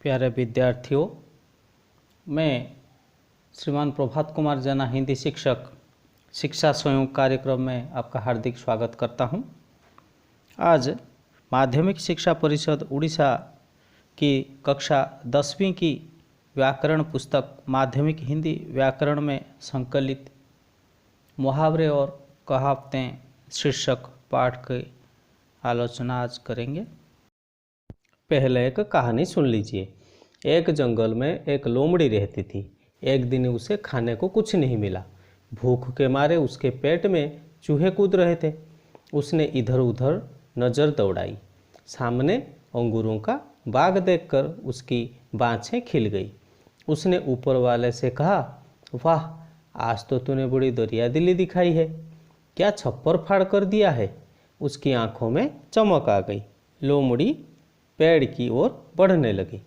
प्यारे विद्यार्थियों, मैं श्रीमान प्रभात कुमार जना हिंदी शिक्षक शिक्षा संयोग कार्यक्रम में आपका हार्दिक स्वागत करता हूं। आज माध्यमिक शिक्षा परिषद उड़ीसा की कक्षा 10वीं की व्याकरण पुस्तक माध्यमिक हिंदी व्याकरण में संकलित मुहावरे और कहावतें शीर्षक पाठ की आलोचना आज करेंगे। पहले एक कहानी सुन लीजिए। एक जंगल में एक लोमड़ी रहती थी। एक दिन उसे खाने को कुछ नहीं मिला। भूख के मारे उसके पेट में चूहे कूद रहे थे। उसने इधर उधर नज़र दौड़ाई। सामने अंगूरों का बाग देखकर उसकी बाँछें खिल गई। उसने ऊपर वाले से कहा, वाह, आज तो तूने बड़ी दरियादिली दिखाई है। क्या छप्पर फाड़ कर दिया है। उसकी आंखों में चमक आ गई। लोमड़ी पेड़ की ओर बढ़ने लगी।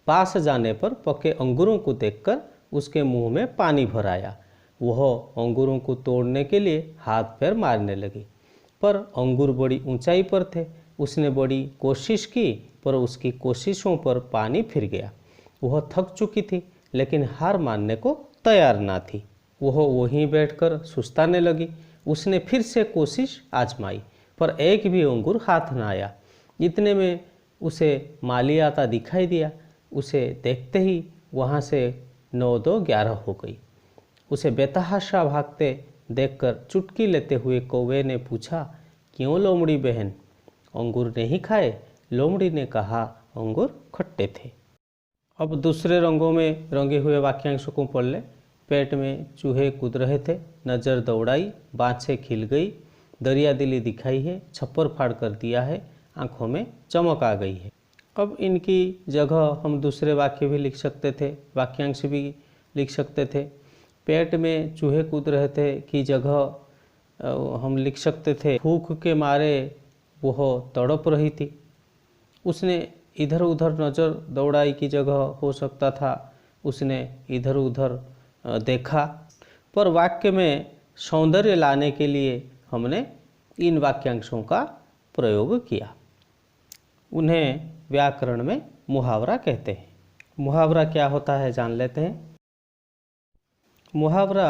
पास जाने पर पके अंगूरों को देखकर उसके मुंह में पानी भर आया। वह अंगूरों को तोड़ने के लिए हाथ पैर मारने लगी, पर अंगूर बड़ी ऊंचाई पर थे। उसने बड़ी कोशिश की, पर उसकी कोशिशों पर पानी फिर गया। वह थक चुकी थी, लेकिन हार मानने को तैयार ना थी। वह वहीं बैठकर सुस्ताने लगी। उसने फिर से कोशिश आजमाई, पर एक भी अंगूर हाथ न आया। इतने में उसे माली आता दिखाई दिया। उसे देखते ही वहाँ से 9-2-11 हो गई। उसे बेतहाशा भागते देखकर चुटकी लेते हुए कौवे ने पूछा, क्यों लोमड़ी बहन, अंगूर नहीं खाए? लोमड़ी ने कहा, अंगूर खट्टे थे। अब दूसरे रंगों में रंगे हुए वाक्यांशों को पढ़ ले। पेट में चूहे कूद रहे थे, नज़र दौड़ाई, बाँछें खिल गई, दरियादिली दिखाई है, छप्पर फाड़ कर दिया है, आंखों में चमक आ गई है। अब इनकी जगह हम दूसरे वाक्य भी लिख सकते थे, वाक्यांश भी लिख सकते थे। पेट में चूहे कूद रहे थे की जगह हम लिख सकते थे, भूख के मारे वह तड़प रही थी। उसने इधर उधर नज़र दौड़ाई की जगह हो सकता था, उसने इधर उधर देखा। पर वाक्य में सौंदर्य लाने के लिए हमने इन वाक्यांशों का प्रयोग किया। उन्हें व्याकरण में मुहावरा कहते हैं। मुहावरा क्या होता है जान लेते हैं। मुहावरा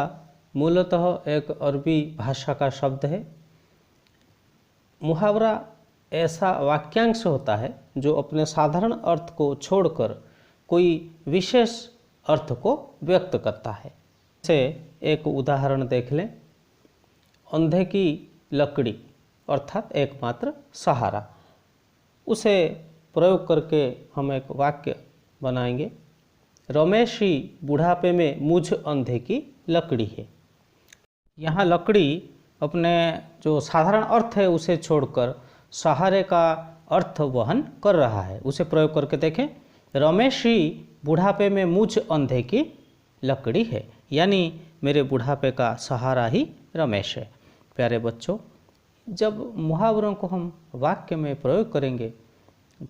मूलतः एक अरबी भाषा का शब्द है। मुहावरा ऐसा वाक्यांश होता है जो अपने साधारण अर्थ को छोड़कर कोई विशेष अर्थ को व्यक्त करता है। जैसे एक उदाहरण देख लें। अंधे की लकड़ी अर्थात एकमात्र सहारा, उसे प्रयोग करके हम एक वाक्य बनाएंगे। रमेश ही बुढ़ापे में मुझ अंधे की लकड़ी है। यहाँ लकड़ी अपने जो साधारण अर्थ है उसे छोड़कर सहारे का अर्थ वहन कर रहा है। उसे प्रयोग करके देखें। रमेश ही बुढ़ापे में मुझ अंधे की लकड़ी है, यानी मेरे बुढ़ापे का सहारा ही रमेश है। प्यारे बच्चों, जब मुहावरों को हम वाक्य में प्रयोग करेंगे,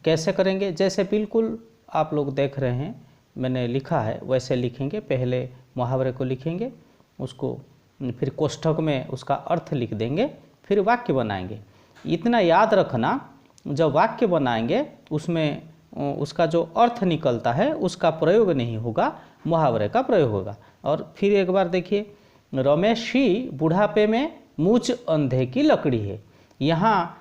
कैसे करेंगे? जैसे बिल्कुल आप लोग देख रहे हैं, मैंने लिखा है वैसे लिखेंगे। पहले मुहावरे को लिखेंगे, उसको फिर कोष्ठक में उसका अर्थ लिख देंगे, फिर वाक्य बनाएंगे। इतना याद रखना, जब वाक्य बनाएंगे उसमें उसका जो अर्थ निकलता है उसका प्रयोग नहीं होगा, मुहावरे का प्रयोग होगा। और फिर एक बार देखिए, रमेश ही बुढ़ापे में मुझ अंधे की लकड़ी है। यहाँ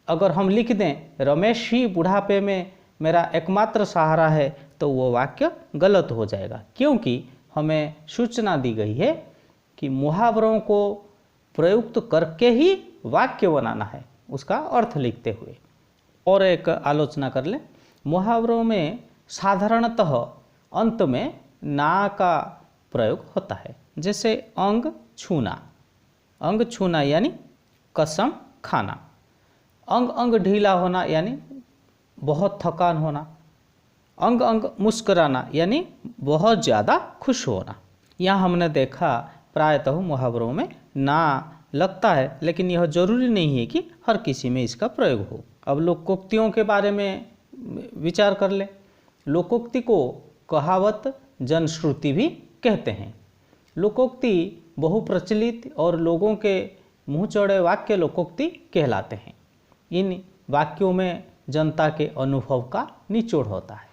अगर हम लिख दें रमेश ही बुढ़ापे में मेरा एकमात्र सहारा है, तो वो वाक्य गलत हो जाएगा, क्योंकि हमें सूचना दी गई है कि मुहावरों को प्रयुक्त करके ही वाक्य बनाना है, उसका अर्थ लिखते हुए। और एक आलोचना कर लें। मुहावरों में साधारणतः अंत में ना का प्रयोग होता है। जैसे अंग छूना, अंग छूना यानी कसम खाना। अंग अंग ढीला होना यानी बहुत थकान होना। अंग अंग मुस्कुराना यानी बहुत ज़्यादा खुश होना। यहाँ हमने देखा प्रायतः मुहावरों में ना लगता है, लेकिन यह जरूरी नहीं है कि हर किसी में इसका प्रयोग हो। अब लोकोक्तियों के बारे में विचार कर ले। लोकोक्ति को कहावत, जनश्रुति भी कहते हैं। लोकोक्ति बहुप्रचलित और लोगों के मुँह चढ़े वाक्य लोकोक्ति कहलाते हैं। इन वाक्यों में जनता के अनुभव का निचोड़ होता है।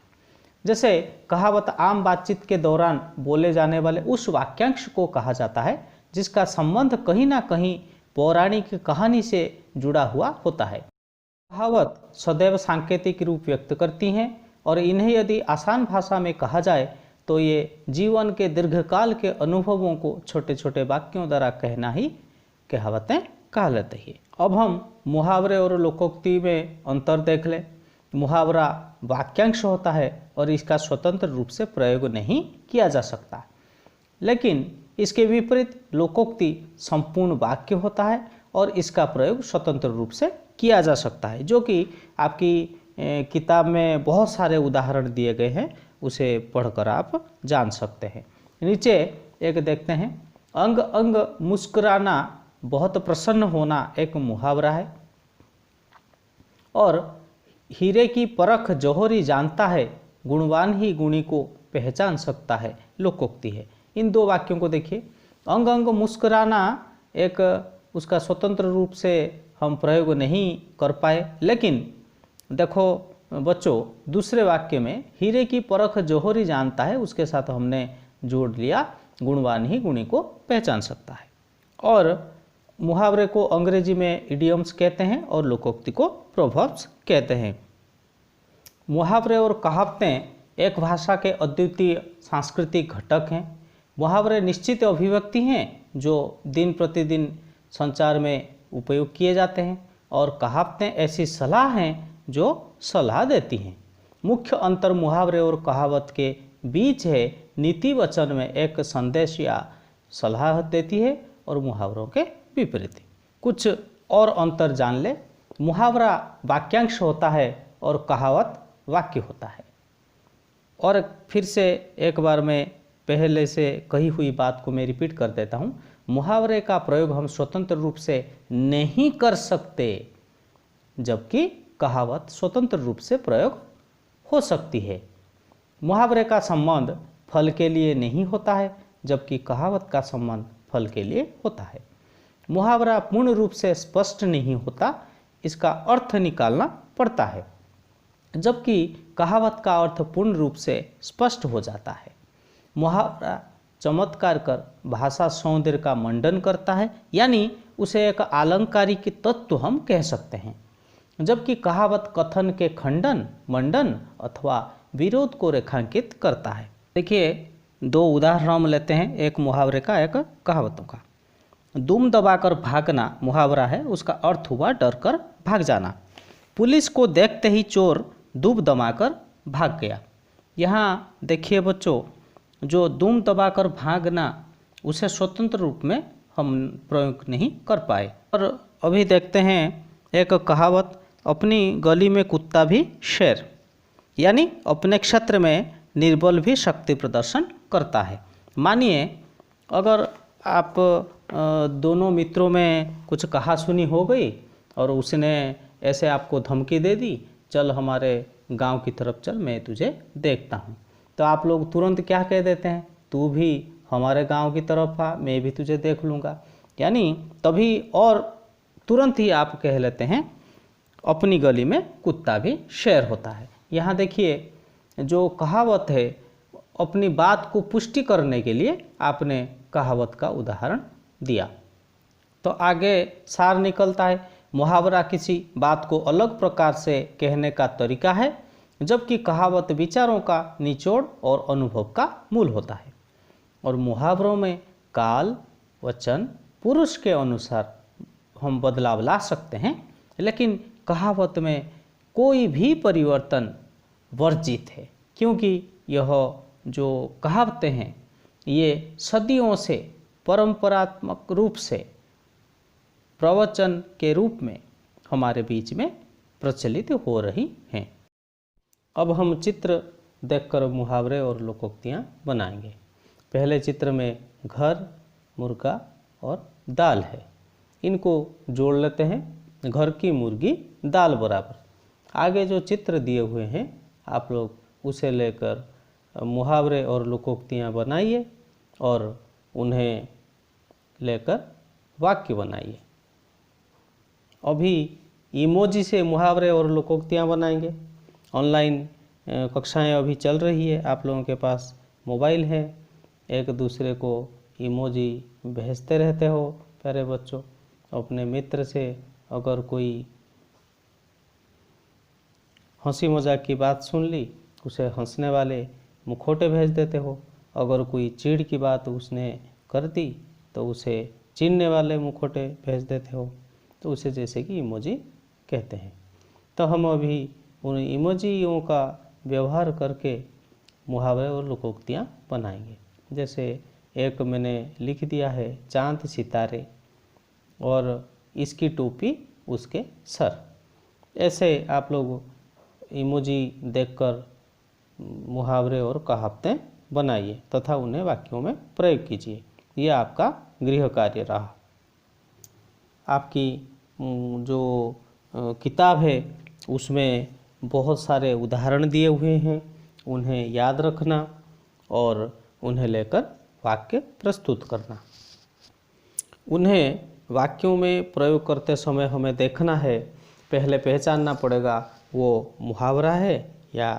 जैसे कहावत आम बातचीत के दौरान बोले जाने वाले उस वाक्यांश को कहा जाता है जिसका संबंध कहीं ना कहीं पौराणिक कहानी से जुड़ा हुआ होता है। कहावत सदैव सांकेतिक रूप व्यक्त करती हैं और इन्हें यदि आसान भाषा में कहा जाए तो ये जीवन के दीर्घकाल के अनुभवों को छोटे छोटे वाक्यों द्वारा कहना ही कहावतें कहलाती है। अब हम मुहावरे और लोकोक्ति में अंतर देख लें। मुहावरा वाक्यांश होता है और इसका स्वतंत्र रूप से प्रयोग नहीं किया जा सकता, लेकिन इसके विपरीत लोकोक्ति संपूर्ण वाक्य होता है और इसका प्रयोग स्वतंत्र रूप से किया जा सकता है, जो कि आपकी किताब में बहुत सारे उदाहरण दिए गए हैं, उसे पढ़कर आप जान सकते हैं। नीचे एक देखते हैं, अंग अंग मुस्कुराना बहुत प्रसन्न होना एक मुहावरा है, और हीरे की परख जौहरी जानता है, गुणवान ही गुणी को पहचान सकता है, लोकोक्ति है। इन दो वाक्यों को देखिए। अंग अंग मुस्कुराना एक उसका स्वतंत्र रूप से हम प्रयोग नहीं कर पाए, लेकिन देखो बच्चों, दूसरे वाक्य में हीरे की परख जौहरी जानता है, उसके साथ हमने जोड़ लिया गुणवान ही गुणी को पहचान सकता है। और मुहावरे को अंग्रेजी में इडियम्स कहते हैं और लोकोक्ति को प्रोवर्ब्स कहते हैं। मुहावरे और कहावतें एक भाषा के अद्वितीय सांस्कृतिक घटक हैं। मुहावरे निश्चित अभिव्यक्ति हैं जो दिन प्रतिदिन संचार में उपयोग किए जाते हैं, और कहावतें ऐसी सलाह हैं जो सलाह देती हैं। मुख्य अंतर मुहावरे और कहावत के बीच है, नीति वचन में एक संदेश या सलाह देती है और मुहावरों के विपरीत। कुछ और अंतर जान ले। मुहावरा वाक्यांश होता है और कहावत वाक्य होता है। और फिर से एक बार मैं पहले से कही हुई बात को मैं रिपीट कर देता हूँ। मुहावरे का प्रयोग हम स्वतंत्र रूप से नहीं कर सकते, जबकि कहावत स्वतंत्र रूप से प्रयोग हो सकती है। मुहावरे का संबंध फल के लिए नहीं होता है, जबकि कहावत का संबंध फल के लिए होता है। मुहावरा पूर्ण रूप से स्पष्ट नहीं होता, इसका अर्थ निकालना पड़ता है, जबकि कहावत का अर्थ पूर्ण रूप से स्पष्ट हो जाता है। मुहावरा चमत्कार कर भाषा सौंदर्य का मंडन करता है, यानी उसे एक आलंकारिक तत्व हम कह सकते हैं, जबकि कहावत कथन के खंडन, मंडन अथवा विरोध को रेखांकित करता है। देखिए, दो उदाहरण हम लेते हैं, एक मुहावरे का, एक कहावतों का। दुम दबाकर भागना मुहावरा है, उसका अर्थ हुआ डर कर भाग जाना। पुलिस को देखते ही चोर दुम दबाकर भाग गया। यहाँ देखिए बच्चों, जो दुम दबाकर भागना, उसे स्वतंत्र रूप में हम प्रयोग नहीं कर पाए। और अभी देखते हैं एक कहावत, अपनी गली में कुत्ता भी शेर, यानी अपने क्षेत्र में निर्बल भी शक्ति प्रदर्शन करता है। मानिए अगर आप दोनों मित्रों में कुछ कहासुनी हो गई और उसने ऐसे आपको धमकी दे दी, चल हमारे गांव की तरफ चल, मैं तुझे देखता हूं, तो आप लोग तुरंत क्या कह देते हैं, तू भी हमारे गांव की तरफ आ, मैं भी तुझे देख लूँगा। यानी तभी और तुरंत ही आप कह लेते हैं अपनी गली में कुत्ता भी शेर होता है। यहाँ देखिए, जो कहावत है, अपनी बात को पुष्टि करने के लिए आपने कहावत का उदाहरण दिया, तो आगे सार निकलता है। मुहावरा किसी बात को अलग प्रकार से कहने का तरीका है, जबकि कहावत विचारों का निचोड़ और अनुभव का मूल होता है। और मुहावरों में काल, वचन, पुरुष के अनुसार हम बदलाव ला सकते हैं, लेकिन कहावत में कोई भी परिवर्तन वर्जित है, क्योंकि यह जो कहावतें हैं ये सदियों से परंपरात्मक रूप से प्रवचन के रूप में हमारे बीच में प्रचलित हो रही हैं। अब हम चित्र देखकर मुहावरे और लोकोक्तियाँ बनाएंगे। पहले चित्र में घर, मुर्गा और दाल है, इनको जोड़ लेते हैं। घर की मुर्गी दाल बराबर। आगे जो चित्र दिए हुए हैं आप लोग उसे लेकर मुहावरे और लोकोक्तियाँ बनाइए और उन्हें लेकर वाक्य बनाइए। अभी इमोजी से मुहावरे और लोकोक्तियाँ बनाएंगे। ऑनलाइन कक्षाएं अभी चल रही है, आप लोगों के पास मोबाइल है, एक दूसरे को इमोजी भेजते रहते हो प्यारे बच्चों। अपने मित्र से अगर कोई हंसी मजाक की बात सुन ली, उसे हंसने वाले मुखौटे भेज देते हो। अगर कोई चिढ़ की बात उसने कर दी तो उसे चिढ़ने वाले मुखौटे भेज देते हो। तो उसे जैसे कि इमोजी कहते हैं। तो हम अभी उन इमोजियों का व्यवहार करके मुहावरे और लोकोक्तियाँ बनाएंगे। जैसे एक मैंने लिख दिया है, चांद सितारे और इसकी टोपी उसके सर। ऐसे आप लोग इमोजी देखकर मुहावरे और कहावतें बनाइए तथा उन्हें वाक्यों में प्रयोग कीजिए। यह आपका गृह कार्य रहा। आपकी जो किताब है उसमें बहुत सारे उदाहरण दिए हुए हैं, उन्हें याद रखना और उन्हें लेकर वाक्य प्रस्तुत करना। उन्हें वाक्यों में प्रयोग करते समय हमें देखना है, पहले पहचानना पड़ेगा वो मुहावरा है या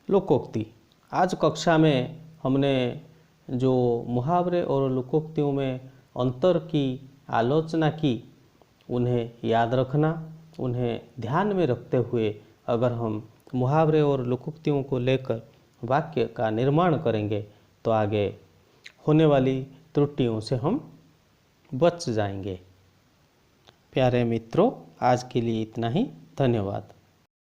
लोकोक्ति। आज कक्षा में हमने जो मुहावरे और लोकोक्तियों में अंतर की आलोचना की, उन्हें याद रखना, उन्हें ध्यान में रखते हुए अगर हम मुहावरे और लोकोक्तियों को लेकर वाक्य का निर्माण करेंगे तो आगे होने वाली त्रुटियों से हम बच जाएंगे। प्यारे मित्रों, आज के लिए इतना ही। धन्यवाद।